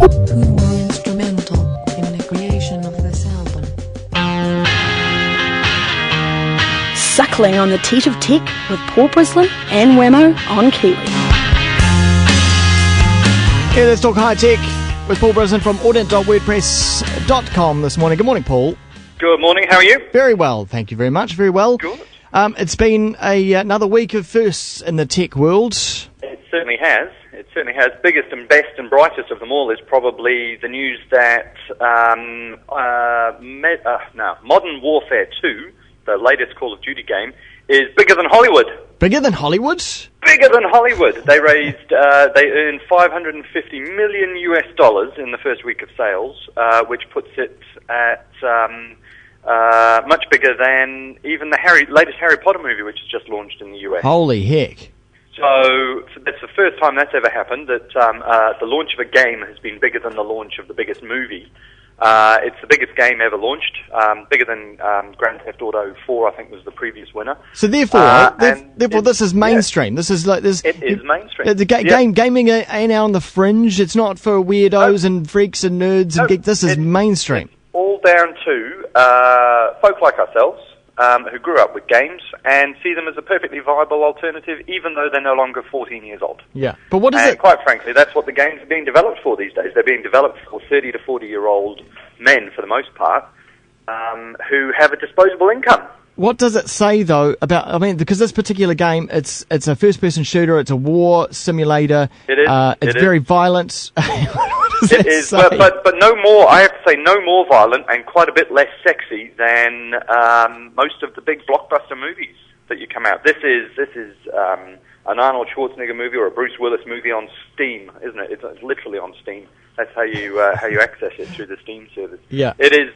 Who were instrumental in the creation of this album? Suckling on the teat of tech with Paul Brislen and Whammo on Kiwi. Yeah, let's talk high tech with Paul Brislen from audit.wordpress.com this morning. Good morning, Paul. Good morning, how are you? Very well, thank you very much. Very well. Good. It's been another week of firsts in the tech world. It certainly has. It certainly has. Biggest and best and brightest of them all is probably the news that Modern Warfare 2, the latest Call of Duty game, is bigger than Hollywood. Bigger than Hollywood? Bigger than Hollywood. They raised, they earned $550 million in the first week of sales, which puts it at much bigger than even the latest Harry Potter movie, which has just launched in the US. Holy heck. So that's the first time that's ever happened, that the launch of a game has been bigger than the launch of the biggest movie. It's the biggest game ever launched, bigger than Grand Theft Auto 4, I think, was the previous winner. So therefore, this is mainstream. Yeah. This is like this. It is mainstream. Gaming ain't now on the fringe. It's not for weirdos and freaks and nerds and geeks. This is mainstream. It's all down to folk like ourselves who grew up with games and see them as a perfectly viable alternative, even though they're no longer 14 years old. Yeah, but what is and it? Quite frankly, that's what the games are being developed for these days. They're being developed for 30 to 40-year-old men, for the most part, who have a disposable income. What does it say, though, about, I mean, because this particular game, it's a first-person shooter, it's a war simulator. It is. It's very violent. It is, but no more, I have to say, no more violent and quite a bit less sexy than most of the big blockbuster movies that you come out. This is an Arnold Schwarzenegger movie or a Bruce Willis movie on Steam, isn't it? It's literally on Steam. That's how you access it, through the Steam service. Yeah. It is.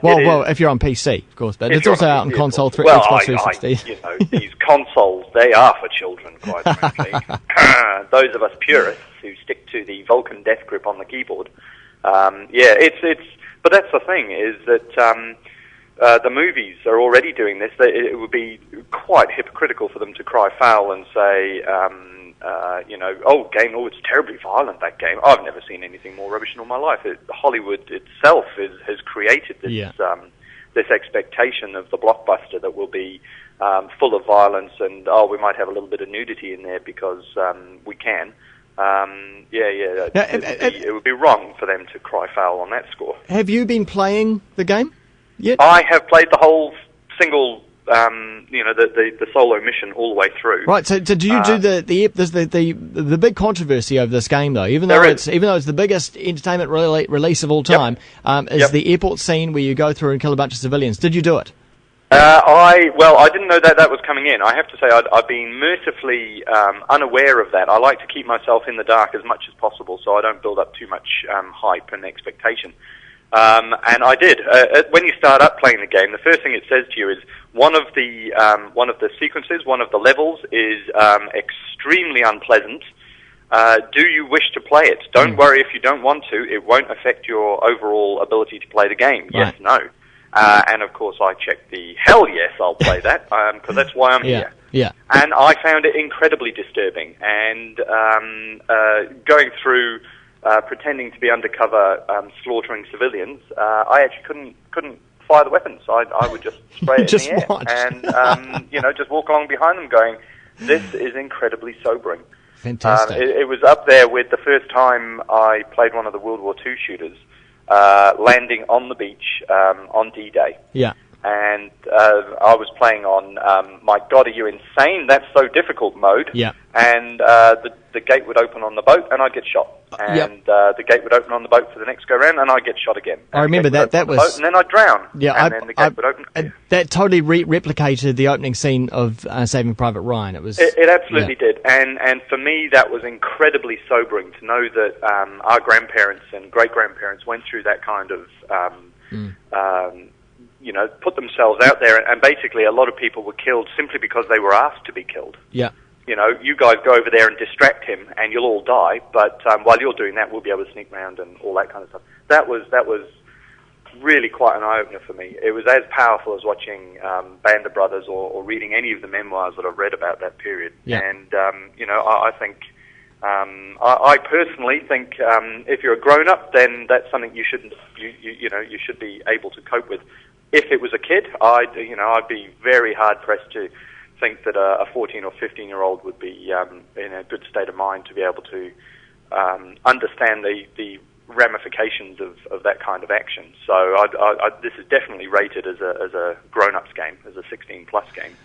Well, if you're on PC, of course, but it's also out on console through Xbox 360. These consoles, they are for children, quite frankly. Those of us purists who stick to the Vulcan death grip on the keyboard. But that's the thing, is that the movies are already doing this. It would be quite hypocritical for them to cry foul and say, it's terribly violent, that game. I've never seen anything more rubbish in all my life. Hollywood itself has created this this expectation of the blockbuster that will be full of violence and, we might have a little bit of nudity in there because we can. It would be wrong for them to cry foul on that score. Have you been playing the game yet? I have played the whole single, the solo mission all the way through. Right. So do you do the big controversy over this game, though? Even though it's the biggest entertainment release of all time, is the airport scene where you go through and kill a bunch of civilians. Did you do it? I didn't know that was coming in. I have to say I've been mercifully unaware of that. I like to keep myself in the dark as much as possible, so I don't build up too much hype and expectation. And I did. When you start up playing the game, the first thing it says to you is one of the sequences, one of the levels is extremely unpleasant. Do you wish to play it? Don't worry if you don't want to. It won't affect your overall ability to play the game. Right. Yes, no. And of course I checked the hell yes, I'll play that, because that's why I'm here. Yeah. And I found it incredibly disturbing. And going through pretending to be undercover, slaughtering civilians, I actually couldn't fire the weapons. I would just spray it in the air watch. And just walk along behind them, going, "This is incredibly sobering." Fantastic. It was up there with the first time I played one of the World War II shooters. Landing on the beach on D-Day. Yeah. And I was playing on, my God, are you insane? That's so difficult mode. Yeah. And the gate would open on the boat and I'd get shot. And the gate would open on the boat for the next go-round and I'd get shot again. I remember that was... And then I'd drown. Yeah, and then the gate would open. That totally replicated the opening scene of Saving Private Ryan. It absolutely did. And for me, that was incredibly sobering to know that our grandparents and great-grandparents went through that kind of... put themselves out there, and basically a lot of people were killed simply because they were asked to be killed. Yeah. You guys go over there and distract him, and you'll all die. But while you're doing that, we'll be able to sneak around and all that kind of stuff. That was really quite an eye-opener for me. It was as powerful as watching Band of Brothers or reading any of the memoirs that I've read about that period. Yeah. And I think I personally think if you're a grown-up, then that's something you shouldn't, you should be able to cope with. If it was a kid, I'd be very hard pressed to think that a 14 or 15-year-old would be in a good state of mind to be able to understand the ramifications of that kind of action. So this is definitely rated as a grown-ups game, as a 16-plus game.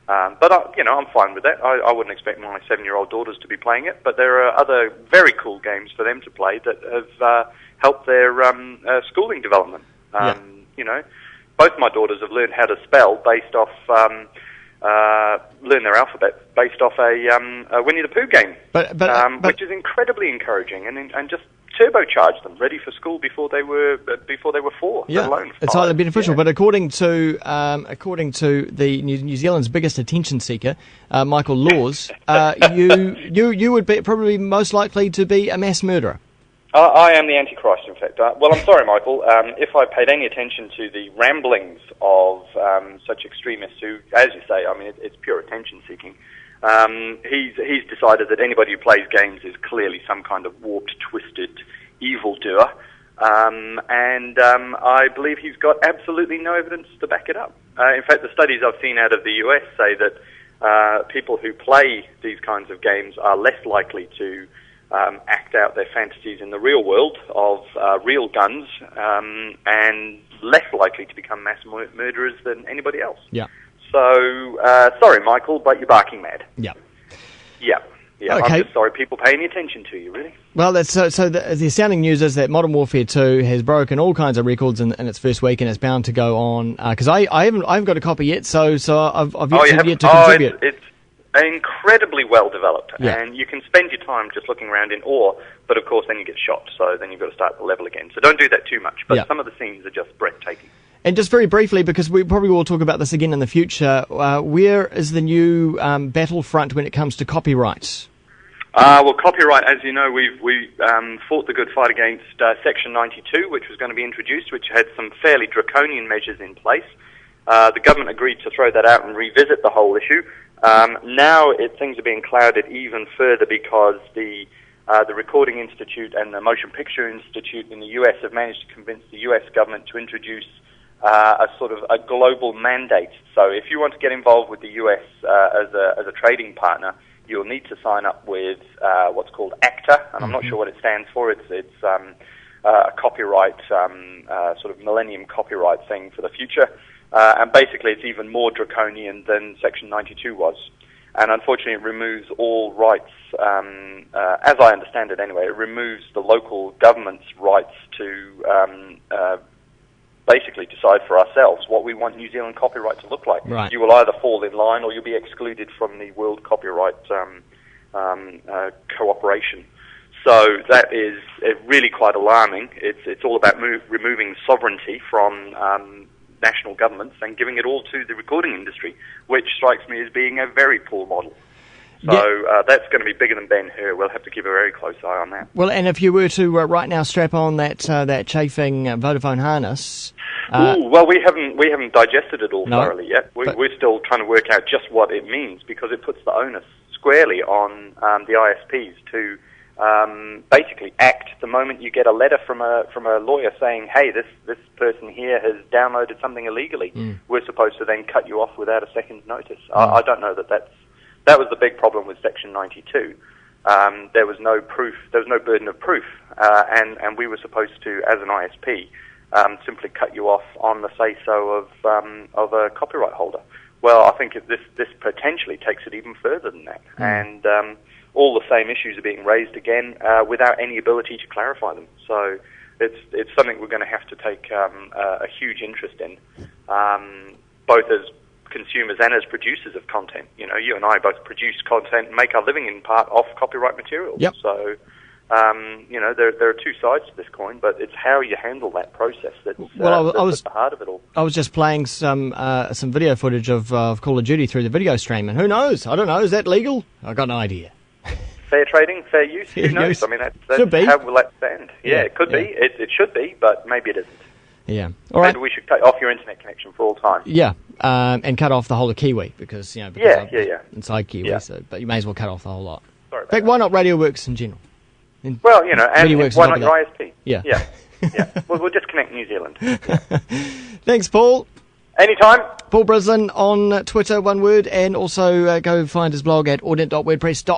But I'm fine with that. I wouldn't expect my 7-year-old daughters to be playing it, but there are other very cool games for them to play that have helped their schooling development. Both my daughters have learned how to spell based off, learn their alphabet based off a Winnie the Pooh game, which is incredibly encouraging and just turbocharged them, ready for school before they were 4. Yeah, let alone 5. It's highly beneficial. Yeah. But according to the New Zealand's biggest attention seeker, Michael Laws, you would be probably most likely to be a mass murderer. I am the Antichrist, in fact. Well, I'm sorry, Michael. If I paid any attention to the ramblings of such extremists who, as you say, I mean, it's pure attention seeking. He's decided that anybody who plays games is clearly some kind of warped, twisted evildoer, and I believe he's got absolutely no evidence to back it up. In fact, the studies I've seen out of the US say that people who play these kinds of games are less likely to act out their fantasies in the real world of real guns, and less likely to become mass murderers than anybody else. Yeah. So, sorry, Michael, but you're barking mad. Yeah. Yeah. Yeah, okay. I'm just sorry people pay any attention to you, really. Well, that's so the astounding news is that Modern Warfare 2 has broken all kinds of records in its first week, and it's bound to go on, because I haven't got a copy yet, so I've yet to contribute. It's incredibly well developed, yeah. And you can spend your time just looking around in awe, but of course then you get shot, so then you've got to start the level again. So don't do that too much, but some of the scenes are just breathtaking. And just very briefly, because we probably will talk about this again in the future, where is the new battlefront when it comes to copyright? Well, copyright, as you know, we fought the good fight against Section 92, which was going to be introduced, which had some fairly draconian measures in place. The government agreed to throw that out and revisit the whole issue. Now things are being clouded even further because the Recording Institute and the Motion Picture Institute in the US have managed to convince the US government to introduce a sort of a global mandate. So if you want to get involved with the US as a trading partner, you'll need to sign up with what's called ACTA, and I'm not sure what it stands for. It's a copyright, sort of millennium copyright thing for the future. And basically it's even more draconian than Section 92 was. And unfortunately it removes all rights, as I understand it anyway, it removes the local government's rights to basically decide for ourselves what we want New Zealand copyright to look like. Right. You will either fall in line or you'll be excluded from the World Copyright Cooperation. So that is really quite alarming. It's all about removing sovereignty from national governments and giving it all to the recording industry, which strikes me as being a very poor model. So that's going to be bigger than Ben-Hur. We'll have to keep a very close eye on that. Well, and if you were to right now strap on that chafing Vodafone harness... well, we haven't digested it all thoroughly yet. We're still trying to work out just what it means, because it puts the onus squarely on the ISPs to basically act the moment you get a letter from a lawyer saying, hey, this person here has downloaded something illegally. We're supposed to then cut you off without a second's notice. I don't know that was the big problem with Section 92. There was no proof, there was no burden of proof, and we were supposed to, as an ISP, simply cut you off on the say-so of a copyright holder. Well, I think this potentially takes it even further than that, and all the same issues are being raised again without any ability to clarify them. So it's something we're going to have to take a huge interest in, both as consumers and as producers of content. You know, you and I both produce content and make our living in part off copyright materials. Yep. So, you know, there are two sides to this coin, but it's how you handle that process that's at the heart of it all. I was just playing some video footage of Call of Duty through the video stream, and who knows? I don't know. Is that legal? I've got no idea. Fair trading, fair use. Who knows? I mean, that's how will that stand? Yeah, it could be. It should be, but maybe it isn't. Yeah. All right. Maybe we should cut off your internet connection for all time. Yeah, and cut off the whole of Kiwi because yeah. inside Kiwi. Yeah. So, but you may as well cut off the whole lot. Sorry about In fact, why not Radio Works in general? Well, you know, and Works why on not top of your ISP? Yeah. Yeah. We'll just connect New Zealand. Thanks, Paul. Anytime. Paul Brislen on Twitter, one word, and also go find his blog at audit.wordpress.com.